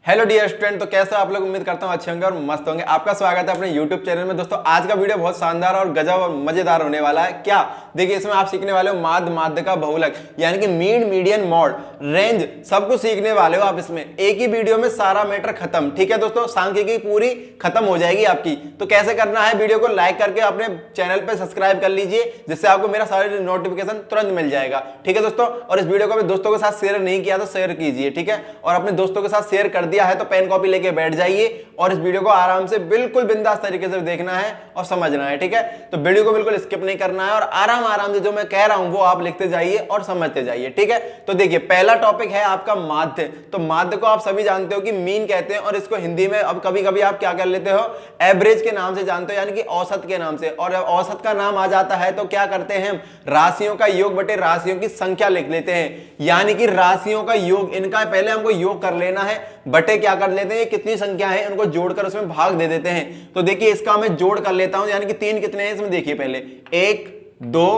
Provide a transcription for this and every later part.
Hello dear student, तो कैसे आप लोग? उम्मीद करता हूँ अच्छे होंगे और मस्त होंगे। आपका स्वागत है अपने यूट्यूब चैनल में। दोस्तों आज का वीडियो बहुत शानदार और गजब और मजेदार होने वाला है। क्या देखिए, इसमें आप सीखने वाले हो माध्य, माध्य का बहुलक यानी कि मीड, मीडियन, मॉड, रेंज, सब कुछ सीखने वाले हो आप इसमें। एक ही वीडियो में सारा मैटर खत्म। ठीक है दोस्तों, सांख्यिकी पूरी खत्म हो जाएगी आपकी। तो कैसे करना है? वीडियो को लाइक करके अपने चैनल पर सब्सक्राइब कर लीजिए, जिससे आपको मेरा सारे नोटिफिकेशन तुरंत मिल जाएगा। ठीक है दोस्तों, और इस वीडियो को अपने दोस्तों के साथ शेयर नहीं किया तो शेयर कीजिए। ठीक है, और अपने दोस्तों के साथ शेयर कर दिया है तो पेन कॉपी लेके बैठ जाइए और इस वीडियो को आराम से बिल्कुल बिंदास तरीके से देखना है और समझना है। ठीक है, तो वीडियो को बिल्कुल स्किप नहीं करना है और आराम आराम से जो मैं कह रहा हूं वो आप लिखते जाइए और समझते जाइए। ठीक है, तो देखिए पहला टॉपिक है आपका माध्य। तो माध्य को आप सभी जानते हो कि मीन कहते हैं, और इसको हिंदी में अब कभी कभी आप क्या कर लेते हो, एवरेज के नाम से जानते हो, यानी कि औसत के नाम से। और औसत का नाम आ जाता है तो क्या करते हैं हम, राशियों का योग बटे राशियों की संख्या लिख लेते हैं। यानी कि राशियों का योग, इनका पहले हमको योग कर लेना है, बटे क्या कर लेते हैं, कितनी संख्या है उनको जोड़कर उसमें भाग दे देते हैं। तो देखिए इसका मैं जोड़ कर लेता हूं, यानी कि तीन कितने हैं इसमें देखिए पहले, 1 2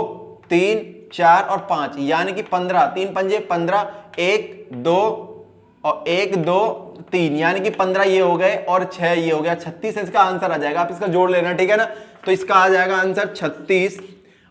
3 4 और 5, यानी कि 15, 3 पंजे 15, 1 2 और 1 2 3, यानी कि 15 ये हो गए और 6 ये हो गया, 36 इसका आंसर आ जाएगा। आप इसका जोड़ लेना, ठीक है ना। तो इसका आ जाएगा आंसर 36।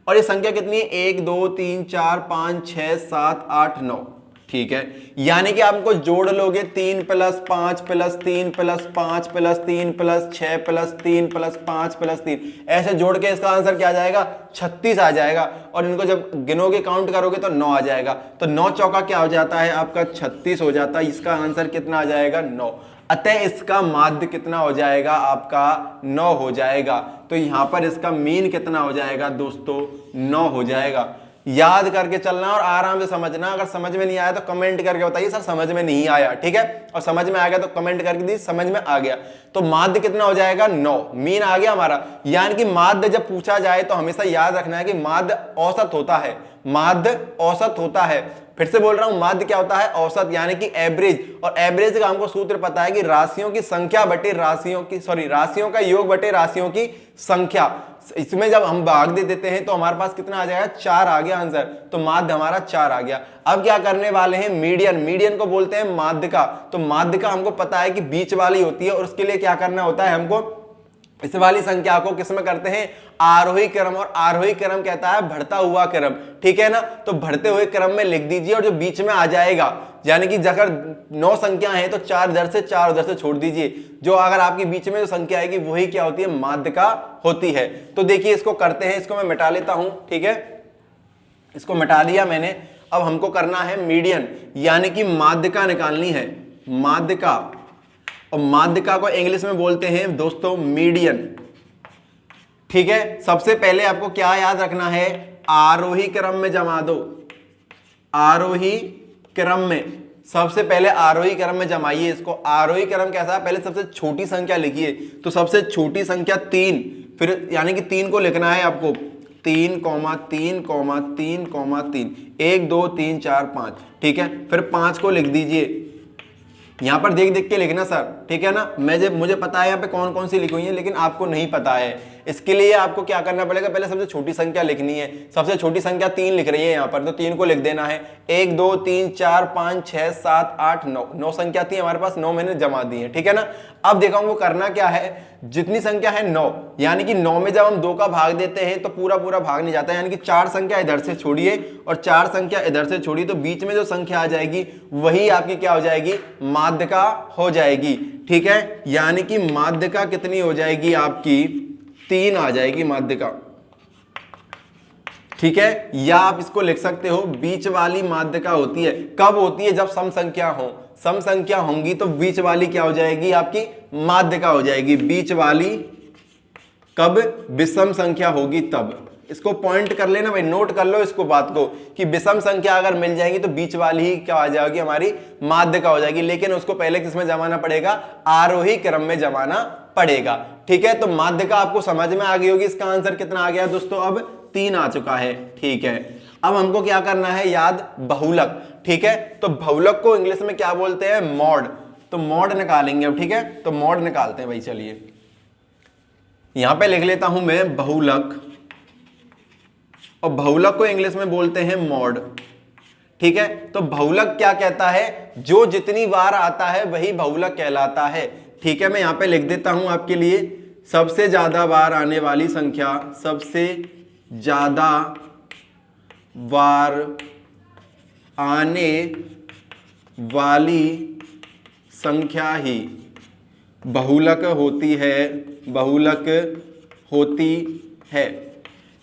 और ये संख्या कितनी है, 1 2 3 4 5 6 7 8 9। ठीक है, यानी कि आपको जोड़ लोगे 3 + 5 + 3 + 5 + 3 + 6 + 3 + 5 + 3, ऐसे जोड़ के इसका आंसर क्या आ जाएगा, 36 आ जाएगा। और इनको जब गिनोगे, काउंट करोगे तो 9 आ जाएगा। तो 9 चौका क्या हो जाता है आपका, 36 हो जाता है। इसका आंसर कितना आ जाएगा, 9। अतः इसका माध्य कितना हो जाएगा आपका, 9 हो जाएगा। तो यहां पर इसका मीन कितना हो जाएगा दोस्तों, 9 हो जाएगा। याद करके चलना और आराम से समझना। अगर समझ में नहीं आया तो कमेंट करके बताइए सर समझ में नहीं आया। ठीक है, और समझ में आ गया तो कमेंट करके दीजिए समझ में आ गया। तो माध्य कितना हो जाएगा, 9। मीन आ गया हमारा। यानी कि माध्य जब पूछा जाए तो हमेशा याद रखना है कि माध्य औसत होता है, माध्य औसत होता है। फिर से बोल रहा हूं, माध्य क्या होता है, औसत, यानी कि एवरेज। और एवरेज का हमको सूत्र पता है कि राशियों की संख्या बटे राशियों की, राशियों का योग बटे राशियों की संख्या। इसमें जब हम भाग दे देते हैं तो हमारे पास कितना आ जाएगा, 4 आ गया आंसर। तो माध्य हमारा 4 आ गया। अब क्या करने वाले हैं, मीडियन। मीडियन को बोलते हैं माध्य का। तो माध्य का हमको पता है कि बीच वाली होती है, और उसके लिए क्या करना होता है हमको, इस वाली संख्या को किसमें करते हैं, आरोही क्रम। और आरोही क्रम कहता है बढ़ता हुआ क्रम। ठीक है ना, तो बढ़ते हुए क्रम में लिख दीजिए, और जो बीच में आ जाएगा, यानी कि अगर 9 संख्या है तो 4 इधर से 4 उधर से छोड़ दीजिए। जो अगर आपकी बीच में जो संख्या आएगी वही क्या होती है, माध्य का होती है। तो देखिए इसको करते हैं, इसको मैं मिटा लेता हूं। ठीक है, इसको मिटा दिया मैंने। अब हमको करना है मीडियन, यानी कि माध्यिका निकालनी है, माध्यिका। और माध्यिका को इंग्लिश में बोलते हैं दोस्तों मीडियन। ठीक है, सबसे पहले आपको क्या याद रखना है, आरोही क्रम में जमा दो। आरोही क्रम में सबसे पहले आरोही क्रम में जमाइए इसको। आरोही क्रम कैसा है, पहले सबसे छोटी संख्या लिखिए। तो सबसे छोटी संख्या 3, फिर यानी कि 3 को लिखना है आपको, 3 3 3 3, 1 2 3 4 5। ठीक है, फिर 5 को लिख दीजिए। यहां पर देख देख के लिखना सर, ठीक है ना। मुझे पता है यहाँ पे कौन कौन सी लिखी हुई है, लेकिन आपको नहीं पता है। इसके लिए आपको क्या करना पड़ेगा, पहले सबसे छोटी संख्या लिखनी है। सबसे छोटी संख्या 3 लिख रही है यहाँ पर, तो 3 को लिख देना है। 1 2 3 4 5 6 7 8 9, 9 संख्या थी हमारे पास, 9 मैंने जमा दी है। ठीक है ना। अब देखो हमको करना क्या है, जितनी संख्या है 9, यानी कि 9 में जब हम 2 का भाग देते हैं तो पूरा पूरा भाग नहीं जाता है। यानी कि 4 संख्या इधर से छोड़िए और 4 संख्या इधर से छोड़िए, तो बीच में जो संख्या आ जाएगी वही आपकी क्या हो जाएगी, माध्यिका हो जाएगी। ठीक है, यानी कि माध्यिका कितनी हो जाएगी आपकी, 3 आ जाएगी माध्यिका। ठीक है, या आप इसको लिख सकते हो बीच वाली माध्यिका होती है। कब होती है, जब सम संख्या हो। सम संख्या होंगी तो बीच वाली क्या हो जाएगी आपकी, माध्यिका हो जाएगी। बीच वाली कब, विषम संख्या होगी तब। इसको पॉइंट कर लेना भाई, नोट कर लो इसको बात को, कि विषम संख्या अगर मिल जाएगी तो बीच वाली ही क्या आ जाएगी, हमारी माध्यिका हो जाएगी। लेकिन उसको पहले किसमें जमाना पड़ेगा, आरोही क्रम में जमाना पड़ेगा। ठीक है, तो माध्यिका आपको समझ में आ गई होगी। इसका आंसर कितना आ गया दोस्तों, अब 3 आ चुका है। ठीक है, अब हमको क्या करना है, याद, बहुलक। ठीक है, तो बहुलक को इंग्लिश में क्या बोलते हैं, मॉड। तो मॉड निकालेंगे अब। ठीक है, तो मॉड निकालते हैं भाई। चलिए यहां पे लिख लेता हूं मैं बहुलक, और बहुलक को इंग्लिश में बोलते हैं मॉड। ठीक है। तो बहुलक क्या कहता है, जो जितनी बार आता है वही बहुलक कहलाता है। ठीक है, मैं यहां पे लिख देता हूं आपके लिए, सबसे ज्यादा बार आने वाली संख्या, सबसे ज्यादा बार आने वाली संख्या ही बहुलक होती है, बहुलक होती है।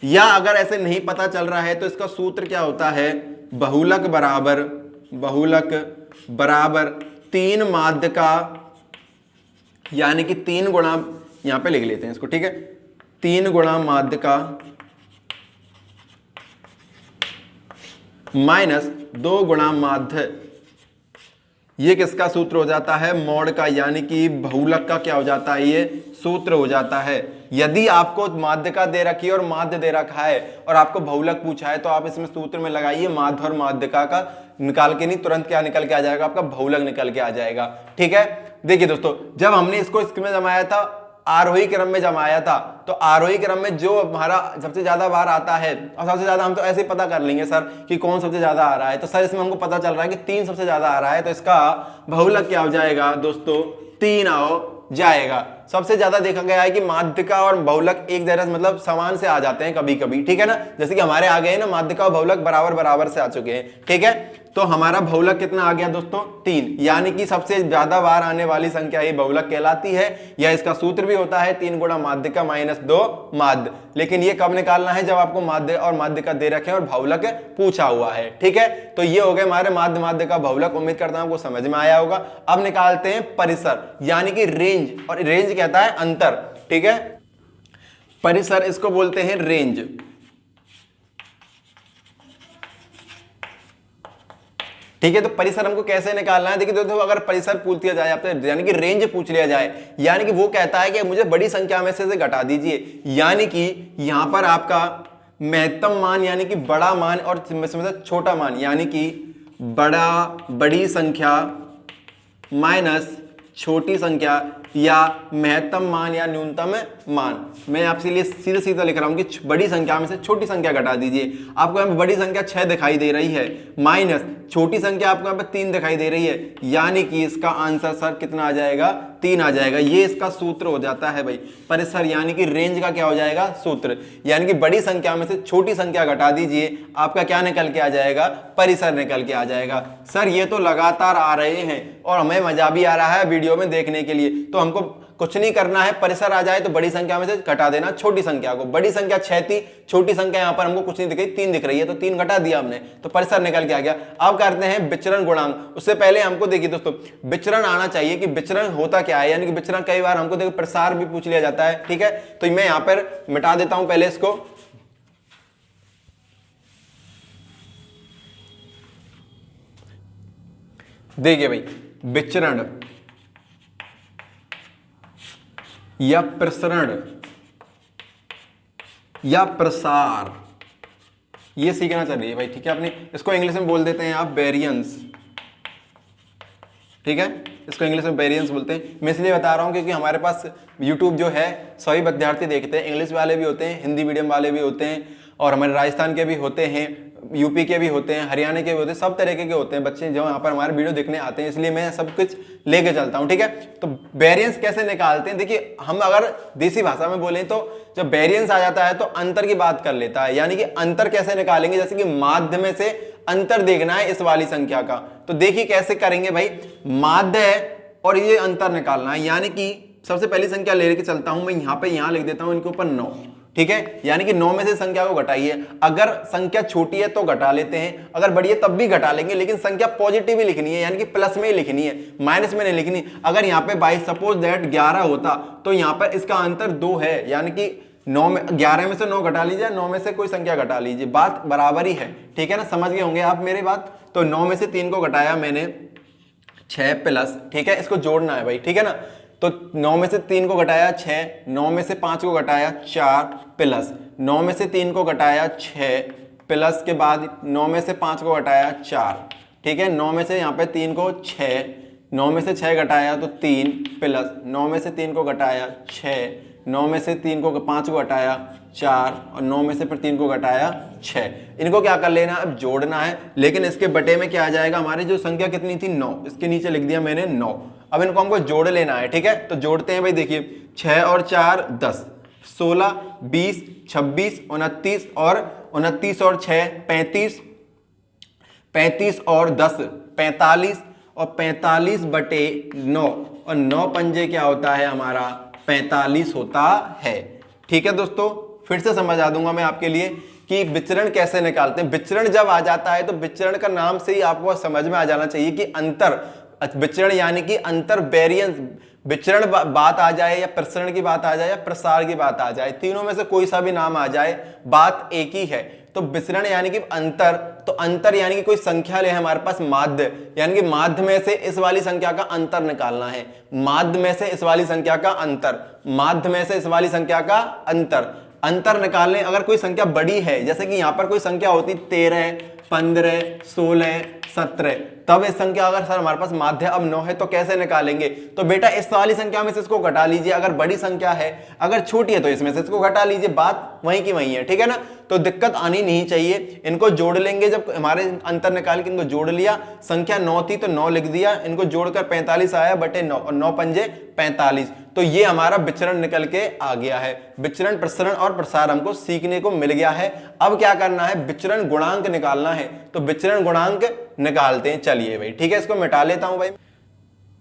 या अगर ऐसे नहीं पता चल रहा है तो इसका सूत्र क्या होता है, बहुलक बराबर 3 माध्य का, यानी कि 3 गुणा, यहां पे लिख लेते हैं इसको, ठीक है, 3 गुणा माध्य का माइनस 2 गुणा माध्य। ये किसका सूत्र हो जाता है, मॉड का, यानी कि बहुलक का क्या हो जाता है, ये सूत्र हो जाता है। यदि आपको माध्य का दे रखी है और माध्य दे रखा है और आपको बहुलक पूछा है तो आप इसमें सूत्र में लगाइए माध्य और माध्यिका का निकाल के, नहीं तुरंत क्या निकल के आ जाएगा, आपका बहुलक निकल के आ जाएगा। ठीक है, देखिए दोस्तों, जब हमने इसको इसमें जमाया था, आरोही क्रम में जमाया था, तो आरोही क्रम में जो हमारा सबसे ज्यादा बार आता है, और सबसे ज्यादा हम तो ऐसे ही पता कर लेंगे सर कि कौन सबसे ज्यादा आ रहा है, तो सर इसमें हमको पता चल रहा है कि 3 सबसे ज्यादा आ रहा है, तो इसका बहुलक क्या हो जाएगा दोस्तों, 3 हो जाएगा। सबसे ज्यादा देखा गया है कि माध्यिका और बहुलक एक जैसे मतलब समान से आ जाते हैं कभी कभी, ठीक है ना, जैसे कि हमारे आ गए ना माध्यिका और बहुलक बराबर बराबर से आ चुके हैं। ठीक है, तो हमारा बहुलक कितना आ गया दोस्तों, 3, यानी कि सबसे ज्यादा बार आने वाली संख्या ही बहुलक कहलाती है। या इसका सूत्र भी होता है 3 गुणा माध्यिका माइनस 2 माध्य। लेकिन ये कब निकालना है, जब आपको माध्य और माध्यिका दे रखे और बहुलक पूछा हुआ है। ठीक है, तो ये हो गए हमारे माध्य माध्यिका बहुलक। उम्मीद करता हूं आपको समझ में आया होगा। अब निकालते हैं परिसर, यानी कि रेंज, और रेंज कहता है अंतर। ठीक है, परिसर इसको बोलते हैं रेंज। ठीक है, तो परिसर हमको कैसे निकालना है, देखिए दोस्तों, अगर परिसर पूछ लिया जाए आपसे, यानी कि रेंज पूछ लिया जाए, यानी कि वो कहता है कि मुझे बड़ी संख्या में से घटा दीजिए, यानी कि यहां पर आपका महत्तम मान, यानी कि बड़ा मान, और छोटा मान, यानी कि बड़ी संख्या माइनस छोटी संख्या, या महत्तम मान या न्यूनतम मान। मैं आपसे लिए सीधा सीधा लिख रहा हूं कि बड़ी संख्या में से छोटी संख्या घटा दीजिए। आपको यहाँ पे बड़ी संख्या 6 दिखाई दे रही है, माइनस छोटी संख्या आपको यहाँ पे 3 दिखाई दे रही है, यानी कि इसका आंसर सर कितना आ जाएगा, 3 आ जाएगा। ये इसका सूत्र हो जाता है भाई, परिसर यानी कि रेंज का क्या हो जाएगा, सूत्र। यानी कि बड़ी संख्या में से छोटी संख्या घटा दीजिए, आपका क्या निकल के आ जाएगा, परिसर निकल के आ जाएगा। सर ये तो लगातार आ रहे हैं और हमें मजा भी आ रहा है वीडियो में देखने के लिए, तो हमको कुछ नहीं करना है, परिसर आ जाए तो बड़ी संख्या में से घटा देना छोटी संख्या को। बड़ी संख्या 6 थी, छोटी संख्या यहां पर हमको कुछ नहीं दिख रही, 3 दिख रही है, तो 3 घटा दिया हमने, तो परिसर निकल के आ गया। अब करते हैं विचरण गुणांक। उससे पहले हमको देखिए दोस्तों, विचरण आना चाहिए कि विचरण होता क्या है, यानी कि विचरण कई बार हमको देखिए प्रसार भी पूछ लिया जाता है। ठीक है, तो मैं यहां पर मिटा देता हूं पहले इसको। देखिए भाई, विचरण या प्रसरण या प्रसार, ये सीखना चाहिए भाई। ठीक है, अपने इसको इंग्लिश में बोल देते हैं आप वेरिएंस। ठीक है, इसको इंग्लिश में वेरिएंस बोलते हैं। मैं इसलिए बता रहा हूं क्योंकि हमारे पास यूट्यूब जो है सभी विद्यार्थी देखते हैं, इंग्लिश वाले भी होते हैं, हिंदी मीडियम वाले भी होते हैं, और हमारे राजस्थान के भी होते हैं, यूपी के भी होते हैं, हरियाणा के भी होते हैं, सब तरीके के होते हैं बच्चे जो यहाँ पर हमारे वीडियो देखने आते हैं, इसलिए मैं सब कुछ लेके चलता हूँ। ठीक है, तो वेरिएंस कैसे निकालते हैं, देखिए हम अगर देसी भाषा में बोलें तो जब वेरिएंस आ जाता है तो अंतर की बात कर लेता है, यानी कि अंतर कैसे निकालेंगे, जैसे कि माध्य में से अंतर देखना है इस वाली संख्या का, तो देखिए कैसे करेंगे भाई, माध्य है और ये अंतर निकालना है। यानी कि सबसे पहली संख्या लेके चलता हूं मैं, यहाँ लिख देता हूं इनके ऊपर 9। ठीक है, यानी कि 9 में से संख्या को घटाइए। अगर संख्या छोटी है तो घटा लेते हैं, अगर बड़ी है तब भी घटा लेंगे, लेकिन संख्या पॉजिटिव ही लिखनी है, यानी कि प्लस में ही लिखनी है, माइनस में नहीं लिखनी। अगर यहाँ पे बाई सपोज दैट 11 होता तो यहाँ पर इसका अंतर 2 है, यानी कि 9 में 11 में से 9 घटा लीजिए, 9 में से कोई संख्या घटा लीजिए, बात बराबर ही है। ठीक है ना, समझ गए होंगे आप मेरी बात। तो 9 में से 3 को घटाया मैंने, 6 प्लस, ठीक है, इसको जोड़ना है भाई। ठीक है ना, तो 9 में से 3 को घटाया 6, 9 में से 5 को घटाया 4 प्लस, 9 में से 3 को घटाया 6 प्लस के बाद 9 में से 5 को घटाया 4। ठीक है, 9 में से यहाँ पे 3 को 6, 9 में से 6 घटाया तो 3 प्लस 9 में से 3 को घटाया 6, 9 में से 5 को घटाया 4 और 9 में से फिर 3 को घटाया 6। इनको क्या कर लेना, अब जोड़ना है, लेकिन इसके बटे में क्या आ जाएगा, हमारी जो संख्या कितनी थी 9, इसके नीचे लिख दिया मैंने 9। अब इनको हमको जोड़ लेना है, ठीक है। तो जोड़ते हैं भाई, देखिए 6 और 4 10, 16 20 26 29 और 29 और 6 35, 35 और 10 45 और 45 बटे 9 और 9 पंजे क्या होता है हमारा 45 होता है, ठीक है दोस्तों। फिर से समझा दूंगा मैं आपके लिए कि विचरण कैसे निकालते हैं। विचरण जब आ जाता है तो विचरण का नाम से ही आपको समझ में आ जाना चाहिए कि अंतर विचरण यानी कि अंतर, वेरिएंस, विचरण बात आ जाए या प्रसरण की बात आ जाए या प्रसार की बात आ जाए, तीनों में से कोई सा भी नाम आ जाए, बात एक ही है। तो विचरण यानी कि अंतर, तो अंतर यानी कि कोई संख्या ले हमारे पास माध्य, यानी कि माध्य में से इस वाली संख्या का अंतर निकालना है, माध्य में से इस वाली संख्या का अंतर, माध्य में से इस वाली संख्या का अंतर निकालने। अगर कोई संख्या बड़ी है, जैसे कि यहां पर कोई संख्या होती 13 15 16 17, तब इस संख्या अगर सर हमारे पास माध्य अब 9 है तो कैसे निकालेंगे, तो बेटा इस वाली संख्या में से इसको घटा लीजिए। अगर बड़ी संख्या है, अगर छोटी है तो इसमें से इसको घटा लीजिए, बात वहीं की वहीं है, ठीक है ना। तो दिक्कत आनी नहीं चाहिए। इनको जोड़ लेंगे, जब हमारे अंतर निकाल के इनको जोड़ लिया, संख्या 9 थी तो 9 लिख दिया, इनको जोड़कर 45 आया बटे 9 और 9 पंजे 45। तो ये हमारा विचरण निकल के आ गया है। विचरण, प्रसरण और प्रसार हमको सीखने को मिल गया है। अब क्या करना है, विचरण गुणांक निकालना है। तो विचरण गुणांक निकालते हैं, चलिए भाई, ठीक है। इसको मिटा लेता हूं भाई।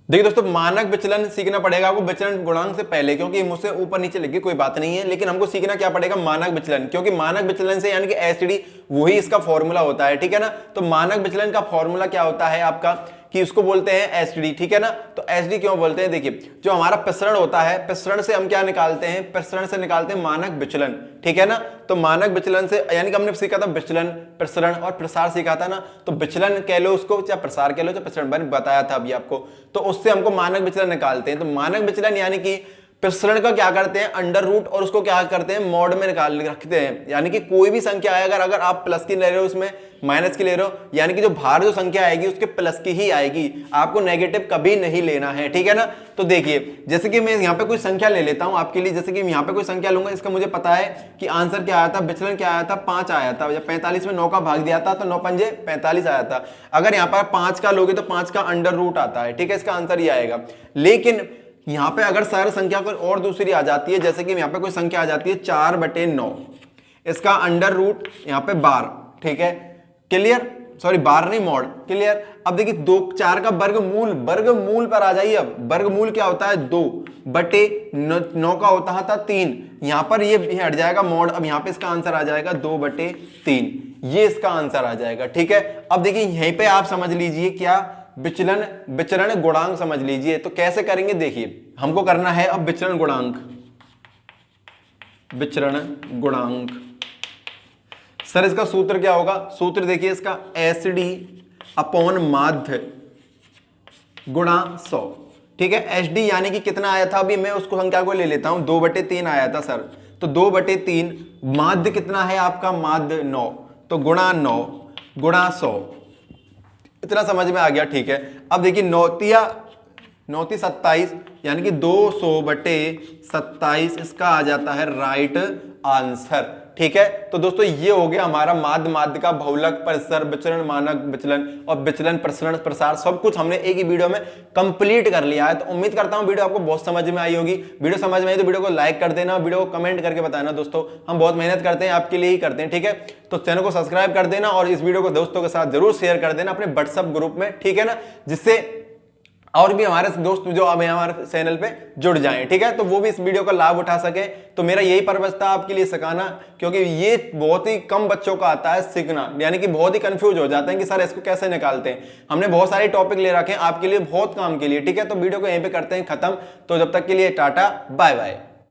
देखिए दोस्तों, मानक विचलन सीखना पड़ेगा आपको विचरण गुणांक से पहले, क्योंकि मुझसे ऊपर नीचे लिख के कोई बात नहीं है, लेकिन हमको सीखना क्या पड़ेगा, मानक विचलन, क्योंकि मानक विचलन से यानी कि एसटीडी वही इसका फॉर्मूला होता है, ठीक है ना। तो मानक विचलन का फॉर्मूला क्या होता है आपका, कि उसको बोलते हैं एसटीडी, ठीक है ना। तो एसटीडी क्यों बोलते हैं, देखिए जो हमारा प्रसरण होता है, प्रसरण से हम क्या निकालते हैं, प्रसरण से निकालते हैं मानक विचलन, ठीक है ना। तो मानक विचलन से यानी कि हमने सीखा था विचलन, प्रसरण और प्रसार सीखा था ना। तो विचलन कह लो उसको, चाहे प्रसार कह लो, चाहे प्रसरण, मैंने बताया था अभी आपको। तो उससे हमको मानक विचलन निकालते हैं। तो मानक विचलन यानी कि प्रसरण का क्या करते हैं, अंडर रूट, और उसको क्या करते हैं, मॉड में निकाल रखते हैं। यानी कि कोई भी संख्या है, अगर आप प्लस की ले रहे हो, उसमें माइनस की ले रहे हो, यानी कि जो बाहर जो संख्या आएगी उसके प्लस की ही आएगी, आपको नेगेटिव कभी नहीं लेना है, ठीक है ना। तो देखिए, जैसे कि मैं यहाँ पे कोई संख्या ले लेता हूँ आपके लिए, जैसे कि मैं यहाँ पे कोई संख्या लूंगा, इसका मुझे पता है कि आंसर क्या आया था, विचलन क्या आया था, 5 आया था। जब 45 में 9 का भाग दिया था तो 9 पंजे 45 आया था। अगर यहाँ पर 5 का लोगे तो 5 का अंडर रूट आता है, ठीक है, इसका आंसर ये आएगा। लेकिन यहां पे अगर सारी संख्या कोई और दूसरी आ जाती है, जैसे कि यहां पे कोई संख्या आ जाती है 4 बटे 9, इसका अंडर रूट यहां पे 12, ठीक है, क्लियर, सॉरी 12 नहीं, मॉड, क्लियर। अब देखिए 4 का वर्गमूल पर आ जाइए। अब वर्गमूल क्या होता है, 2 बटे 9 का होता था 3, यहां पर ये हट जाएगा मॉड। अब यहां पे इसका आंसर आ जाएगा 2 बटे 3, ये इसका आंसर आ जाएगा, ठीक है। अब देखिए यहीं पे आप समझ लीजिए क्या, विचरण गुणांक समझ लीजिए। तो कैसे करेंगे, देखिए हमको करना है अब विचरण गुणांक। सर इसका सूत्र क्या होगा, सूत्र देखिए इसका एसडी अपॉन माध्य गुणा 100, ठीक है। एसडी यानी कि कितना आया था, अभी मैं उसको संख्या को ले लेता हूं, 2 बटे 3 आया था सर। तो 2 बटे 3, माध्य कितना है आपका, माध्य 9, तो गुणा 9 गुणा 100, इतना समझ में आ गया, ठीक है। अब देखिए 9 × 27 यानी कि 200 बटे 27, इसका आ जाता है राइट आंसर, ठीक है। तो दोस्तों ये हो गया हमारा माध्य का बहुलक, परिसर, विचरण, मानक विचलन और विचलन, प्रसरण, प्रसार, सब कुछ हमने एक ही वीडियो में कंप्लीट कर लिया है। तो उम्मीद करता हूं वीडियो आपको बहुत समझ में आई होगी। वीडियो समझ में आई तो वीडियो को लाइक कर देना, वीडियो को कमेंट करके बताना दोस्तों, हम बहुत मेहनत करते हैं, आपके लिए ही करते हैं, ठीक है। तो चैनल को सब्सक्राइब कर देना और इस वीडियो को दोस्तों के साथ जरूर शेयर कर देना अपने व्हाट्सएप ग्रुप में, ठीक है ना, जिससे और भी हमारे दोस्त जो अब हमारे चैनल पे जुड़ जाएं, ठीक है, तो वो भी इस वीडियो का लाभ उठा सके। तो मेरा यही पर्पस था आपके लिए सिखाना, क्योंकि ये बहुत ही कम बच्चों का आता है सीखना, यानी कि बहुत ही कंफ्यूज हो जाते हैं कि सर इसको कैसे निकालते हैं। हमने बहुत सारे टॉपिक ले रखे हैं आपके लिए, बहुत काम के लिए, ठीक है। तो वीडियो को यहीं पे करते हैं खत्म। तो जब तक के लिए टाटा बाय बाय।